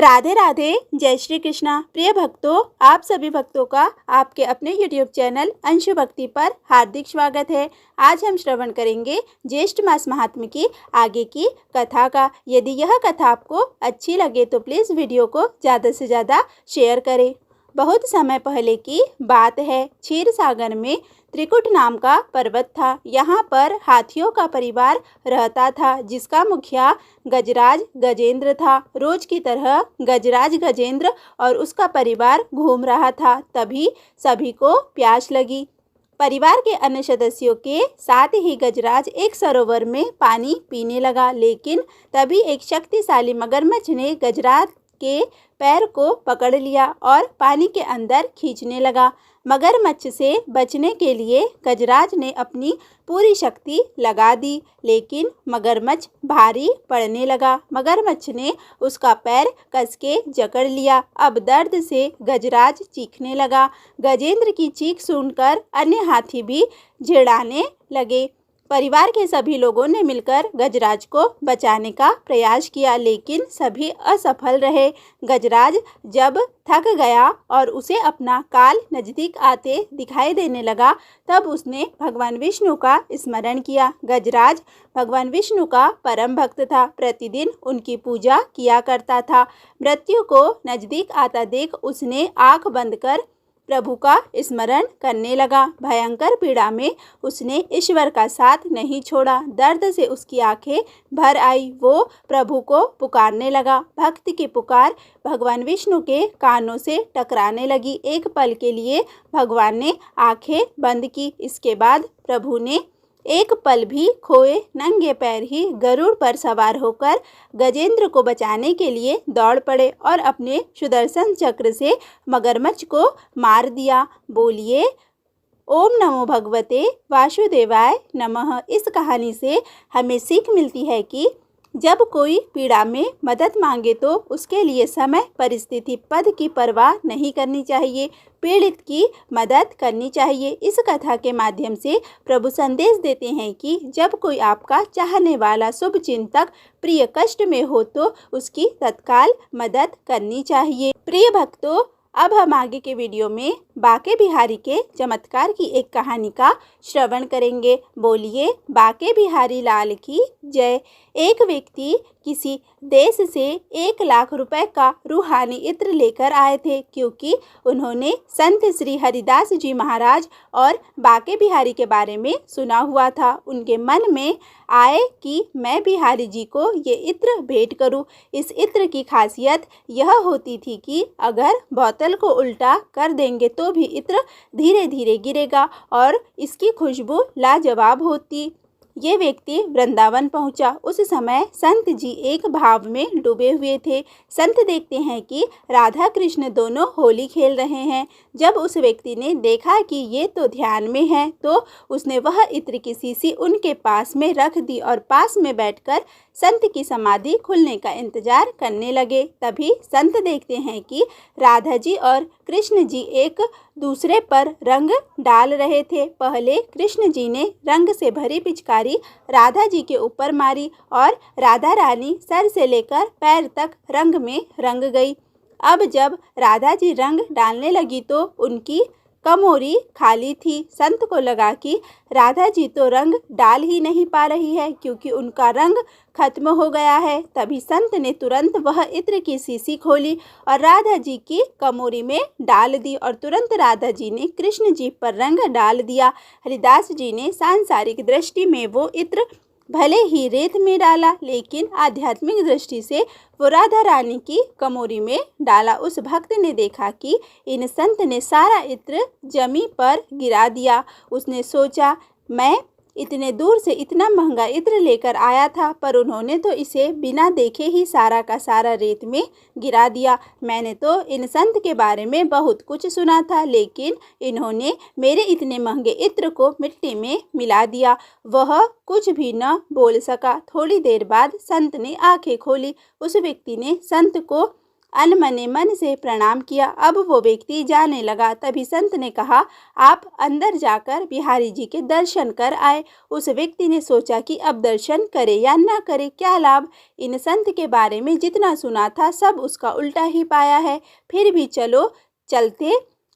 राधे राधे। जय श्री कृष्णा। प्रिय भक्तों, आप सभी भक्तों का आपके अपने YouTube चैनल अंशु भक्ति पर हार्दिक स्वागत है। आज हम श्रवण करेंगे ज्येष्ठ मास महात्म्य की आगे की कथा का। यदि यह कथा आपको अच्छी लगे तो प्लीज़ वीडियो को ज़्यादा से ज़्यादा शेयर करें। बहुत समय पहले की बात है। क्षीर सागर में त्रिकुट नाम का पर्वत था। यहाँ पर हाथियों का परिवार रहता था, जिसका मुखिया गजराज गजेंद्र था। रोज की तरह गजराज गजेंद्र और उसका परिवार घूम रहा था। तभी सभी को प्यास लगी। परिवार के अन्य सदस्यों के साथ ही गजराज एक सरोवर में पानी पीने लगा, लेकिन तभी एक शक्तिशाली मगरमच्छ ने गजराज के पैर को पकड़ लिया और पानी के अंदर खींचने लगा। मगरमच्छ से बचने के लिए गजराज ने अपनी पूरी शक्ति लगा दी, लेकिन मगरमच्छ भारी पड़ने लगा। मगरमच्छ ने उसका पैर कस के जकड़ लिया। अब दर्द से गजराज चीखने लगा। गजेंद्र की चीख सुनकर अन्य हाथी भी झिड़ाने लगे। परिवार के सभी लोगों ने मिलकर गजराज को बचाने का प्रयास किया, लेकिन सभी असफल रहे। गजराज जब थक गया और उसे अपना काल नज़दीक आते दिखाई देने लगा, तब उसने भगवान विष्णु का स्मरण किया। गजराज भगवान विष्णु का परम भक्त था। प्रतिदिन उनकी पूजा किया करता था। मृत्यु को नज़दीक आता देख उसने आँख बंद कर प्रभु का स्मरण करने लगा। भयंकर पीड़ा में उसने ईश्वर का साथ नहीं छोड़ा। दर्द से उसकी आंखें भर आई। वो प्रभु को पुकारने लगा। भक्ति की पुकार भगवान विष्णु के कानों से टकराने लगी। एक पल के लिए भगवान ने आंखें बंद की। इसके बाद प्रभु ने एक पल भी खोए नंगे पैर ही गरुड़ पर सवार होकर गजेंद्र को बचाने के लिए दौड़ पड़े और अपने सुदर्शन चक्र से मगरमच्छ को मार दिया। बोलिए ओम नमो भगवते वासुदेवाय नमः। इस कहानी से हमें सीख मिलती है कि जब कोई पीड़ा में मदद मांगे तो उसके लिए समय, परिस्थिति, पद की परवाह नहीं करनी चाहिए। पीड़ित की मदद करनी चाहिए। इस कथा के माध्यम से प्रभु संदेश देते हैं कि जब कोई आपका चाहने वाला शुभ चिंतक प्रिय कष्ट में हो तो उसकी तत्काल मदद करनी चाहिए। प्रिय भक्तों, अब हम आगे के वीडियो में बांके बिहारी के चमत्कार की एक कहानी का श्रवण करेंगे। बोलिए बांके बिहारी लाल की जय। एक व्यक्ति किसी देश से 1,00,000 रुपए का रूहानी इत्र लेकर आए थे, क्योंकि उन्होंने संत श्री हरिदास जी महाराज और बांके बिहारी के बारे में सुना हुआ था। उनके मन में आए कि मैं बिहारी जी को ये इत्र भेंट करूं। इस इत्र की खासियत यह होती थी कि अगर बोतल को उल्टा कर देंगे तो भी इत्र धीरे धीरे गिरेगा और इसकी खुशबू लाजवाब होती। ये व्यक्ति वृंदावन पहुंचा। उस समय संत जी एक भाव में डूबे हुए थे। संत देखते हैं कि राधा कृष्ण दोनों होली खेल रहे हैं। जब उस व्यक्ति ने देखा कि ये तो ध्यान में है, तो उसने वह इत्र की शीशी उनके पास में रख दी और पास में बैठकर संत की समाधि खुलने का इंतजार करने लगे। तभी संत देखते हैं कि राधा जी और कृष्ण जी एक दूसरे पर रंग डाल रहे थे। पहले कृष्ण जी ने रंग से भरी पिचकारी राधा जी के ऊपर मारी और राधा रानी सर से लेकर पैर तक रंग में रंग गई। अब जब राधा जी रंग डालने लगी तो उनकी कमोरी खाली थी। संत को लगा कि राधा जी तो रंग डाल ही नहीं पा रही है, क्योंकि उनका रंग खत्म हो गया है। तभी संत ने तुरंत वह इत्र की शीशी खोली और राधा जी की कमोरी में डाल दी और तुरंत राधा जी ने कृष्ण जी पर रंग डाल दिया। हरिदास जी ने सांसारिक दृष्टि में वो इत्र भले ही रेत में डाला, लेकिन आध्यात्मिक दृष्टि से वो राधा रानी की कमोरी में डाला। उस भक्त ने देखा कि इन संत ने सारा इत्र जमी पर गिरा दिया। उसने सोचा, मैं इतने दूर से इतना महंगा इत्र लेकर आया था, पर उन्होंने तो इसे बिना देखे ही सारा का सारा रेत में गिरा दिया। मैंने तो इन संत के बारे में बहुत कुछ सुना था, लेकिन इन्होंने मेरे इतने महंगे इत्र को मिट्टी में मिला दिया। वह कुछ भी न बोल सका। थोड़ी देर बाद संत ने आंखें खोली। उस व्यक्ति ने संत को अनमने मन से प्रणाम किया। अब वो व्यक्ति जाने लगा। तभी संत ने कहा, आप अंदर जाकर बिहारी जी के दर्शन कर आए। उस व्यक्ति ने सोचा कि अब दर्शन करे या ना करे, क्या लाभ। इन संत के बारे में जितना सुना था सब उसका उल्टा ही पाया है। फिर भी चलो चलते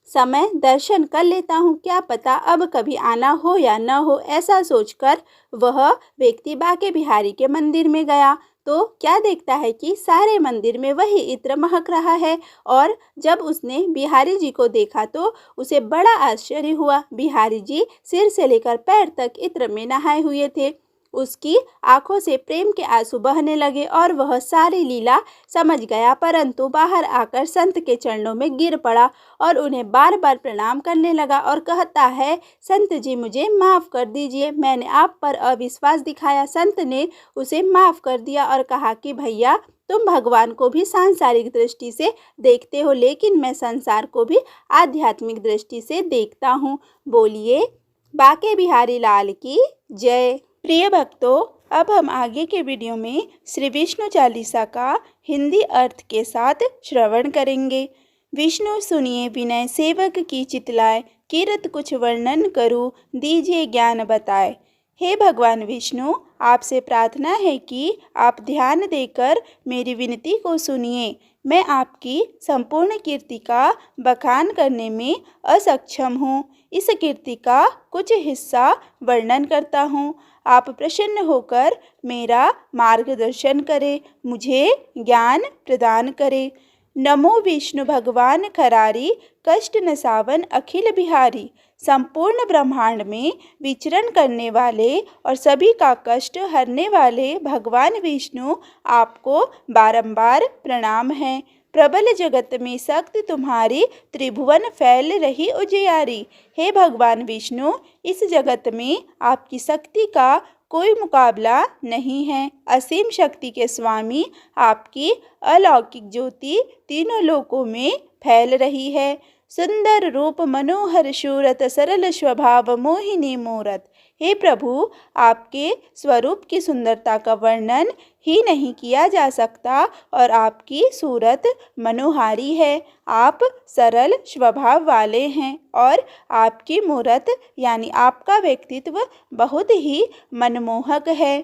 समय दर्शन कर लेता हूँ, क्या पता अब कभी आना हो या न हो। ऐसा सोचकर वह व्यक्ति बांके बिहारी के मंदिर में गया तो क्या देखता है कि सारे मंदिर में वही इत्र महक रहा है। और जब उसने बिहारी जी को देखा तो उसे बड़ा आश्चर्य हुआ। बिहारी जी सिर से लेकर पैर तक इत्र में नहाए हुए थे। उसकी आंखों से प्रेम के आंसू बहने लगे और वह सारी लीला समझ गया, परंतु बाहर आकर संत के चरणों में गिर पड़ा और उन्हें बार बार प्रणाम करने लगा और कहता है, संत जी मुझे माफ़ कर दीजिए, मैंने आप पर अविश्वास दिखाया। संत ने उसे माफ़ कर दिया और कहा कि भैया तुम भगवान को भी सांसारिक दृष्टि से देखते हो, लेकिन मैं संसार को भी आध्यात्मिक दृष्टि से देखता हूँ। बोलिए बांके बिहारी लाल की जय। प्रिय भक्तों, अब हम आगे के वीडियो में श्री विष्णु चालीसा का हिंदी अर्थ के साथ श्रवण करेंगे। विष्णु सुनिए विनय सेवक की चितलाए, कीरत कुछ वर्णन करूँ दीजिए ज्ञान बताए। हे भगवान विष्णु, आपसे प्रार्थना है कि आप ध्यान देकर मेरी विनती को सुनिए। मैं आपकी संपूर्ण कीर्ति का बखान करने में असक्षम हूँ। इस कीर्ति का कुछ हिस्सा वर्णन करता हूँ। आप प्रसन्न होकर मेरा मार्गदर्शन करें, मुझे ज्ञान प्रदान करें। नमो विष्णु भगवान खरारी, कष्ट नसावन अखिल बिहारी। संपूर्ण ब्रह्मांड में विचरण करने वाले और सभी का कष्ट हरने वाले भगवान विष्णु, आपको बारंबार प्रणाम है। प्रबल जगत में शक्ति तुम्हारी, त्रिभुवन फैल रही उजियारी। हे भगवान विष्णु, इस जगत में आपकी शक्ति का कोई मुकाबला नहीं है। असीम शक्ति के स्वामी, आपकी अलौकिक ज्योति तीनों लोकों में फैल रही है। सुंदर रूप मनोहर शूरत, सरल स्वभाव मोहिनी मूरत। हे प्रभु, आपके स्वरूप की सुंदरता का वर्णन ही नहीं किया जा सकता और आपकी सूरत मनोहारी है। आप सरल स्वभाव वाले हैं और आपकी मूरत यानी आपका व्यक्तित्व बहुत ही मनमोहक है।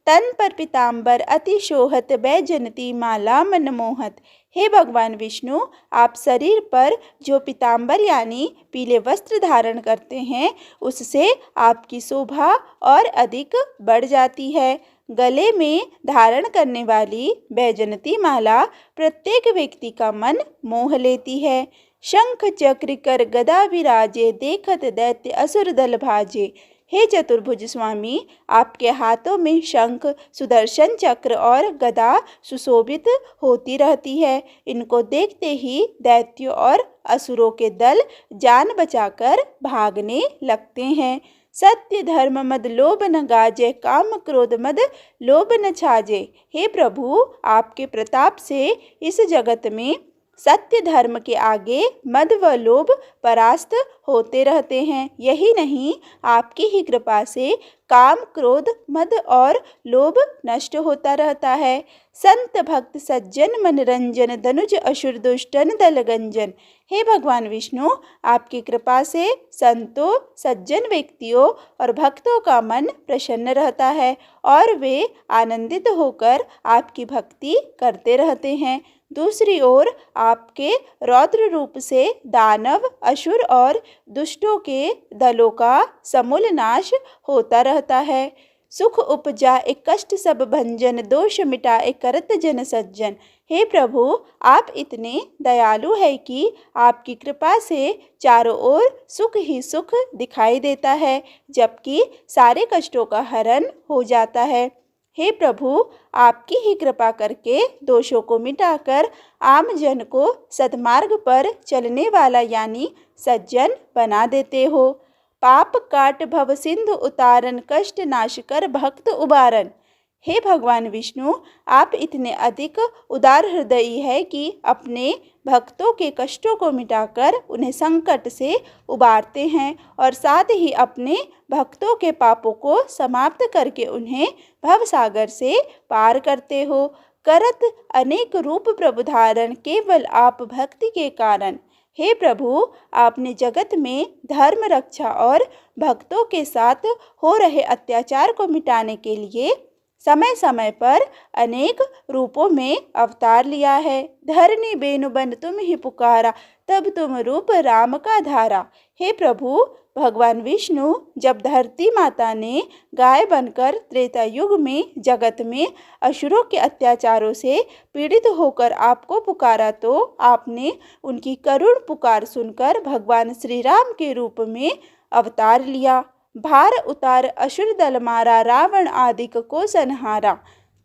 तन पर पीताम्बर अति शोहत, बैजयंती माला मनमोहत। हे भगवान विष्णु, आप शरीर पर जो पीताम्बर यानी पीले वस्त्र धारण करते हैं उससे आपकी शोभा और अधिक बढ़ जाती है। गले में धारण करने वाली बैजयंती माला प्रत्येक व्यक्ति का मन मोह लेती है। शंख चक्र कर गदा विराजे, देखत दैत्य असुर दल भाजे। हे चतुर्भुज स्वामी, आपके हाथों में शंख, सुदर्शन चक्र और गदा सुशोभित होती रहती है। इनको देखते ही दैत्यों और असुरों के दल जान बचाकर भागने लगते हैं। सत्य धर्म मद लोभ न गाजे, काम क्रोध मद लोभ न छाजे। हे प्रभु, आपके प्रताप से इस जगत में सत्य धर्म के आगे मद व लोभ परास्त होते रहते हैं। यही नहीं, आपकी ही कृपा से काम क्रोध मद और लोभ नष्ट होता रहता है। संत भक्त सज्जन मनरंजन, धनुज असुर दुष्टन दलगंजन। हे भगवान विष्णु, आपकी कृपा से संतों, सज्जन व्यक्तियों और भक्तों का मन प्रसन्न रहता है और वे आनंदित होकर आपकी भक्ति करते रहते हैं। दूसरी ओर आपके रौद्र रूप से दानव, असुर और दुष्टों के दलों का समूल नाश होता रहता है। सुख उपजा एक कष्ट सब भंजन, दोष मिटा एक करत जन सज्जन। हे प्रभु, आप इतने दयालु है कि आपकी कृपा से चारों ओर सुख ही सुख दिखाई देता है, जबकि सारे कष्टों का हरण हो जाता है। हे प्रभु, आपकी ही कृपा करके दोषों को मिटाकर आम जन को सद्मार्ग पर चलने वाला यानी सज्जन बना देते हो। पाप काट भव सिंधु उतारन, कष्ट नाश कर भक्त उबारन। हे भगवान विष्णु, आप इतने अधिक उदार हृदयी है कि अपने भक्तों के कष्टों को मिटाकर उन्हें संकट से उबारते हैं और साथ ही अपने भक्तों के पापों को समाप्त करके उन्हें भवसागर से पार करते हो। करत अनेक रूप प्रभु धारण केवल आप भक्ति के कारण। हे प्रभु, आपने जगत में धर्म रक्षा और भक्तों के साथ हो रहे अत्याचार को मिटाने के लिए समय समय पर अनेक रूपों में अवतार लिया है। धरनी बेनु बन तुम ही पुकारा, तब तुम रूप राम का धारा। हे प्रभु, भगवान विष्णु जब धरती माता ने गाय बनकर त्रेता युग में जगत में असुरों के अत्याचारों से पीड़ित होकर आपको पुकारा, तो आपने उनकी करुण पुकार सुनकर भगवान श्री राम के रूप में अवतार लिया। भार उतार असुर दल मारा, रावण आदिक को संहारा।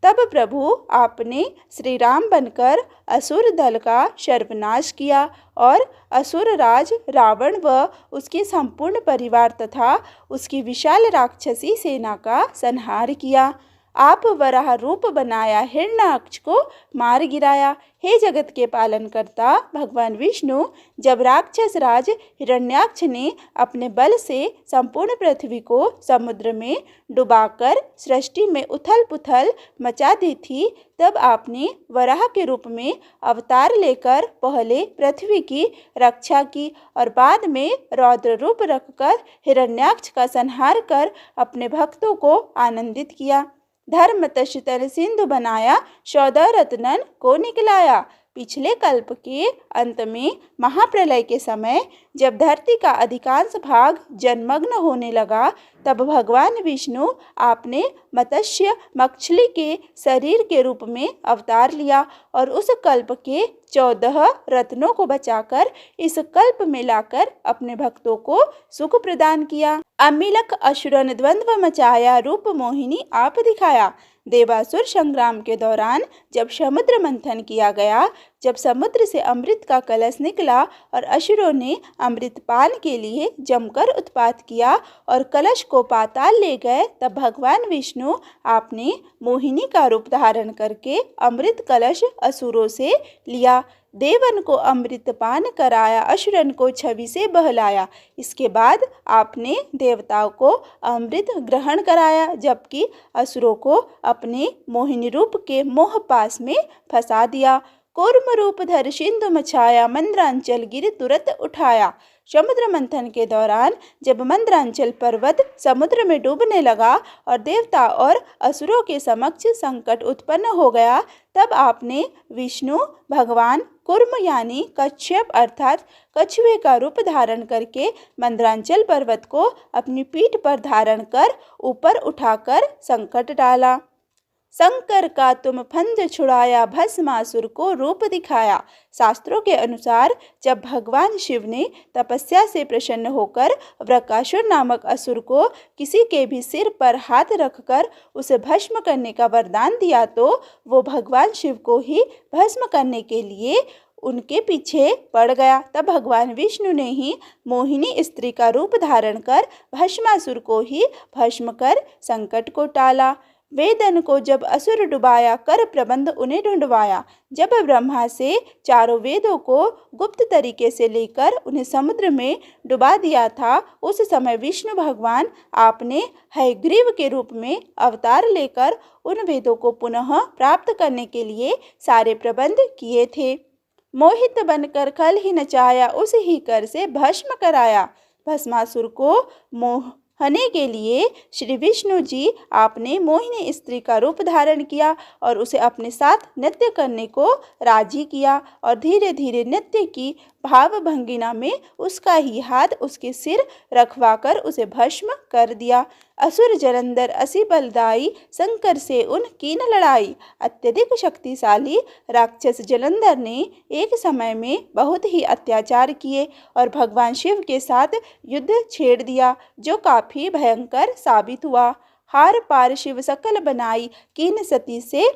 तब प्रभु आपने श्री राम बनकर असुर दल का सर्वनाश किया और असुर राज रावण व उसके संपूर्ण परिवार तथा उसकी विशाल राक्षसी सेना का संहार किया। आप वराह रूप बनाया, हिरण्याक्ष को मार गिराया। हे जगत के पालन करता भगवान विष्णु, जब राक्षस राज हिरण्याक्ष ने अपने बल से संपूर्ण पृथ्वी को समुद्र में डुबाकर सृष्टि में उथल पुथल मचा दी थी, तब आपने वराह के रूप में अवतार लेकर पहले पृथ्वी की रक्षा की और बाद में रौद्र रूप रखकर हिरण्याक्ष का संहार कर अपने भक्तों को आनंदित किया। धर्म तन सिंधु बनाया, 14 रत्नन को निकलाया। पिछले कल्प के अंत में महाप्रलय के समय जब धरती का अधिकांश भाग जलमग्न होने लगा, तब भगवान विष्णु आपने मत्स्य मछली के शरीर के रूप में अवतार लिया और उस कल्प के 14 रत्नों को बचाकर इस कल्प में लाकर अपने भक्तों को सुख प्रदान किया। अमिलक असुरन द्वंद्व मचाया, रूप मोहिनी आप दिखाया। देवासुर संग्राम के दौरान जब समुद्र मंथन किया गया, जब समुद्र से अमृत का कलश निकला और असुरों ने अमृत पान के लिए जमकर उत्पात किया और कलश को पाताल ले गए, तब भगवान विष्णु आपने मोहिनी का रूप धारण करके अमृत कलश असुरों से लिया। देवन को अमृत पान कराया, असुरन को छवि से बहलाया। इसके बाद आपने देवताओं को अमृत ग्रहण कराया, जबकि असुरों को अपने मोहिनी रूप के मोह पास में फंसा दिया। कूर्म रूप धर सिंधु मछाया, मंद्रांचल गिर तुरत उठाया। समुद्र मंथन के दौरान जब मंद्रांचल पर्वत समुद्र में डूबने लगा और देवता और असुरों के समक्ष संकट उत्पन्न हो गया, तब आपने विष्णु भगवान कूर्म यानी कच्छप अर्थात कछुए का रूप धारण करके मंद्रांचल पर्वत को अपनी पीठ पर धारण कर ऊपर उठाकर संकट डाला। शंकर का तुम फंद छुड़ाया, भस्मासुर को रूप दिखाया। शास्त्रों के अनुसार जब भगवान शिव ने तपस्या से प्रसन्न होकर वृकासुर नामक असुर को किसी के भी सिर पर हाथ रखकर उसे भस्म करने का वरदान दिया, तो वो भगवान शिव को ही भस्म करने के लिए उनके पीछे पड़ गया। तब भगवान विष्णु ने ही मोहिनी स्त्री का रूप धारण कर भस्मासुर को ही भस्म कर संकट को टाला। वेदन को जब असुर डुबाया, कर प्रबंध उन्हें ढूंढवाया। जब ब्रह्मा से चारों वेदों को गुप्त तरीके से लेकर उन्हें समुद्र में डुबा दिया था, उस समय विष्णु भगवान आपने हयग्रीव के रूप में अवतार लेकर उन वेदों को पुनः प्राप्त करने के लिए सारे प्रबंध किए थे। मोहित बनकर खल ही नचाया, उस ही कर से भस्म कराया। भस्मासुर को मोहने के लिए श्री विष्णु जी आपने मोहिनी स्त्री का रूप धारण किया और उसे अपने साथ नृत्य करने को राजी किया और धीरे धीरे नृत्य की भाव भंगिमा में उसका ही हाथ उसके सिर रखवाकर उसे भस्म कर दिया। असुर जलंधर असी बलदाई, शंकर से उन कीन लड़ाई। अत्यधिक शक्तिशाली राक्षस जलंधर ने एक समय में बहुत ही अत्याचार किए और भगवान शिव के साथ युद्ध छेड़ दिया, जो काफी भयंकर साबित हुआ। हार पार शिव सकल बनाई, कीन सती से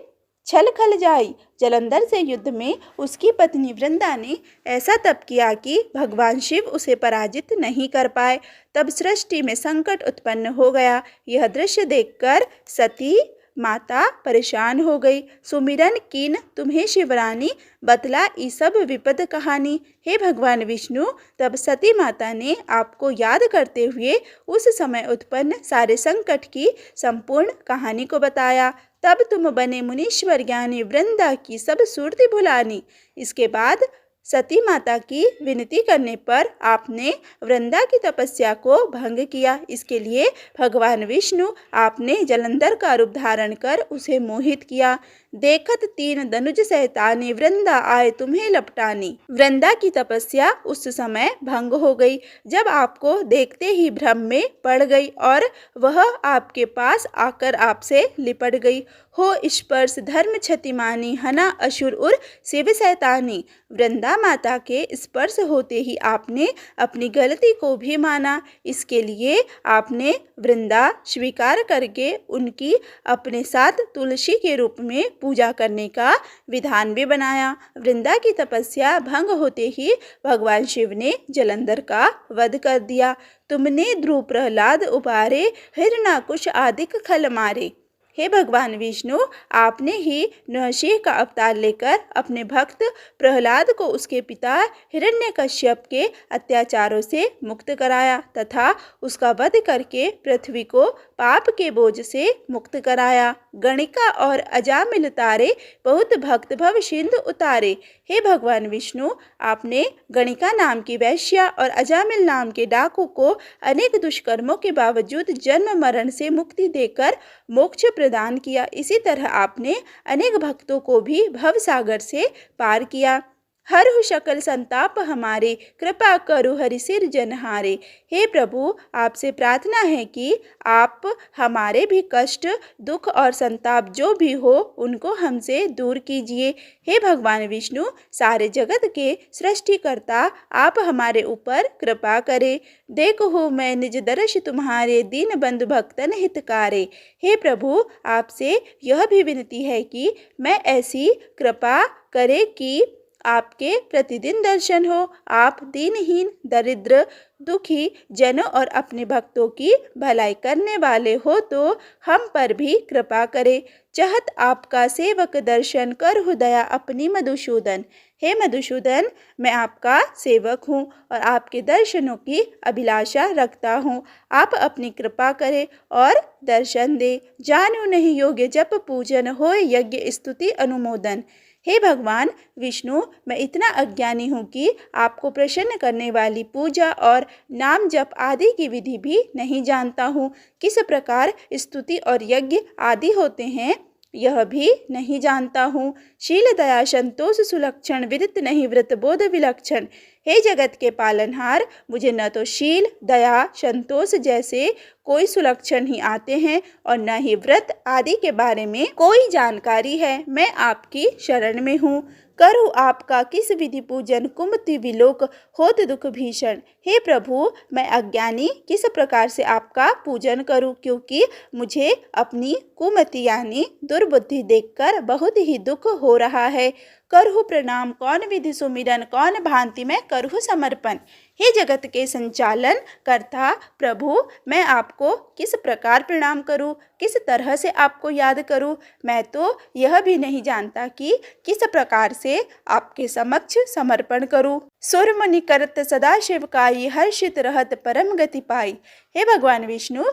छल खल जाई। जलंधर से युद्ध में उसकी पत्नी वृंदा ने ऐसा तप किया कि भगवान शिव उसे पराजित नहीं कर पाए। तब सृष्टि में संकट उत्पन्न हो गया। यह दृश्य देखकर सती माता परेशान हो गई। सुमिरन कीन तुम्हें शिवरानी, बतला ई सब विपद कहानी। हे भगवान विष्णु, तब सती माता ने आपको याद करते हुए उस समय उत्पन्न सारे संकट की संपूर्ण कहानी को बताया। तब तुम बने मुनीश्वर ज्ञानी, वृंदा की सब सुरति भुलानी। इसके बाद सती माता की विनती करने पर आपने वृंदा की तपस्या को भंग किया। इसके लिए भगवान विष्णु आपने जलंधर का रूप धारण कर उसे मोहित किया। देखत तीन दनुज सहतानी, वृंदा आए तुम्हें लपटानी। वृंदा की तपस्या उस समय भंग हो गई जब आपको देखते ही भ्रम में पड़ गई और वह आपके पास आकर आपसे लिपट गई। हो स्पर्श धर्म क्षतिमानी, हना असुर उर शिव शैतानी। वृंदा माता के स्पर्श होते ही आपने अपनी गलती को भी माना। इसके लिए आपने वृंदा स्वीकार करके उनकी अपने साथ तुलसी के रूप में पूजा करने का विधान भी बनाया। वृंदा की तपस्या भंग होते ही भगवान शिव ने जलंधर का वध कर दिया। तुमने ध्रुव प्रहलाद उबारे, हिरणाकुश आदिक खल मारे। हे भगवान विष्णु, आपने ही नरसिंह का अवतार लेकर अपने भक्त प्रहलाद को उसके पिता हिरण्यकश्यप के अत्याचारों से मुक्त कराया तथा उसका वध करके पृथ्वी को पाप के बोझ से मुक्त कराया। गणिका और अजामिल तारे, बहुत भक्त भव सिंधु उतारे। हे भगवान विष्णु, आपने गणिका नाम की वैश्या और अजामिल नाम के डाकू को अनेक दुष्कर्मों के बावजूद जन्म मरण से मुक्ति देकर मोक्ष प्रदान किया। इसी तरह आपने अनेक भक्तों को भी भव सागर से पार किया। हरहु सकल संताप हमारे, कृपा करु हरि सिर जनहारे। हे प्रभु, आपसे प्रार्थना है कि आप हमारे भी कष्ट, दुख और संताप जो भी हो उनको हमसे दूर कीजिए। हे भगवान विष्णु, सारे जगत के सृष्टिकर्ता, आप हमारे ऊपर कृपा करें। देखो मैं निज दर्श तुम्हारे, दीन बंधु भक्तन हितकारे। हे प्रभु, आपसे यह भी विनती है कि मैं ऐसी कृपा करे कि आपके प्रतिदिन दर्शन हो। आप दीनहीन, दरिद्र, दुखी जनों और अपने भक्तों की भलाई करने वाले हो तो हम पर भी कृपा करें। चाहत आपका सेवक दर्शन, कर दया अपनी मधुसूदन। हे मधुसूदन, मैं आपका सेवक हूँ और आपके दर्शनों की अभिलाषा रखता हूँ। आप अपनी कृपा करें और दर्शन दे। जानू नहीं योग्य जप पूजन, होय यज्ञ स्तुति अनुमोदन। हे भगवान विष्णु, मैं इतना अज्ञानी हूँ कि आपको प्रसन्न करने वाली पूजा और नाम जप आदि की विधि भी नहीं जानता हूँ। किस प्रकार स्तुति और यज्ञ आदि होते हैं यह भी नहीं जानता हूँ। शील दया संतोष सुलक्षण, विदित नहीं व्रत बोध विलक्षण। हे जगत के पालनहार, मुझे न तो शील, दया, संतोष जैसे कोई सुलक्षण ही आते हैं और न ही व्रत आदि के बारे में कोई जानकारी है। मैं आपकी शरण में हूँ। करूँ आपका किस विधि पूजन, कुमति विलोक होत दुख भीषण। हे प्रभु, मैं अज्ञानी किस प्रकार से आपका पूजन करूँ, क्योंकि मुझे अपनी कुमति यानी दुर्बुद्धि देखकर बहुत ही दुख हो रहा है। करहु प्रणाम कौन विधि सुमिरन, कौन भांति मैं करहु समर्पण। हे जगत के संचालन करता प्रभु, मैं आपको किस प्रकार प्रणाम करूं, किस तरह से आपको याद करूं। मैं तो यह भी नहीं जानता कि किस प्रकार से आपके समक्ष समर्पण करूं। सुर मुनि करत सदा शिवकाई, हर्षित रहत परम गति पाई। हे भगवान विष्णु,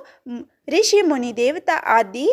ऋषि मुनि देवता आदि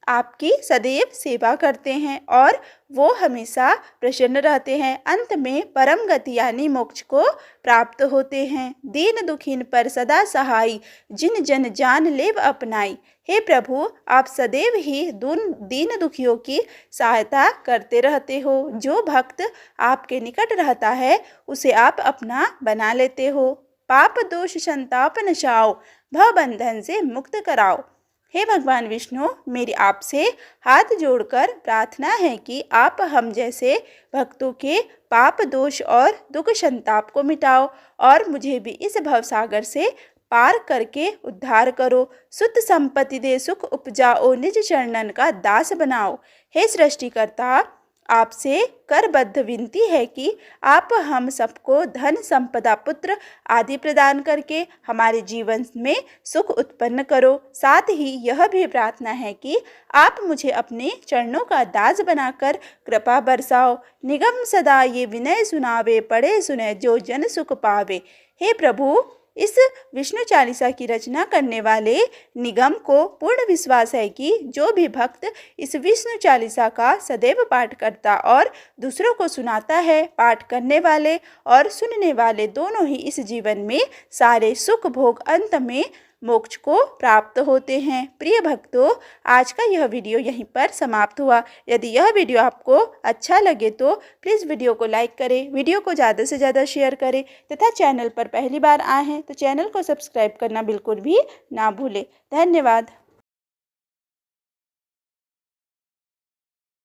आपकी सदैव सेवा करते हैं और वो हमेशा प्रसन्न रहते हैं। अंत में परम गति यानी मोक्ष को प्राप्त होते हैं। दीन दुखीन पर सदा सहाय, जिन जन जान लेव अपनाई। हे प्रभु, आप सदैव ही दीन दुखियों की सहायता करते रहते हो। जो भक्त आपके निकट रहता है उसे आप अपना बना लेते हो। पाप दोष संताप नशाओ, भव बंधन से मुक्त कराओ। हे भगवान विष्णु, मेरी आपसे हाथ जोड़कर प्रार्थना है कि आप हम जैसे भक्तों के पाप दोष और दुख संताप को मिटाओ और मुझे भी इस भवसागर से पार करके उद्धार करो। सुत संपत्ति दे सुख उपजाओ, निज चरणन का दास बनाओ। हे सृष्टिकर्ता, आपसे करबद्ध विनती है कि आप हम सबको धन संपदा पुत्र आदि प्रदान करके हमारे जीवन में सुख उत्पन्न करो। साथ ही यह भी प्रार्थना है कि आप मुझे अपने चरणों का दास बनाकर कृपा बरसाओ। निगम सदा ये विनय सुनावे, पढ़े सुने जो जन सुख पावे। हे प्रभु, इस विष्णु चालीसा की रचना करने वाले निगम को पूर्ण विश्वास है कि जो भी भक्त इस विष्णु चालीसा का सदैव पाठ करता और दूसरों को सुनाता है, पाठ करने वाले और सुनने वाले दोनों ही इस जीवन में सारे सुख भोग अंत में मोक्ष को प्राप्त होते हैं। प्रिय भक्तों, आज का यह वीडियो यहीं पर समाप्त हुआ। यदि यह वीडियो आपको अच्छा लगे तो प्लीज़ वीडियो को लाइक करें, वीडियो को ज़्यादा से ज़्यादा शेयर करें तथा चैनल पर पहली बार आए हैं तो चैनल को सब्सक्राइब करना बिल्कुल भी ना भूलें। धन्यवाद।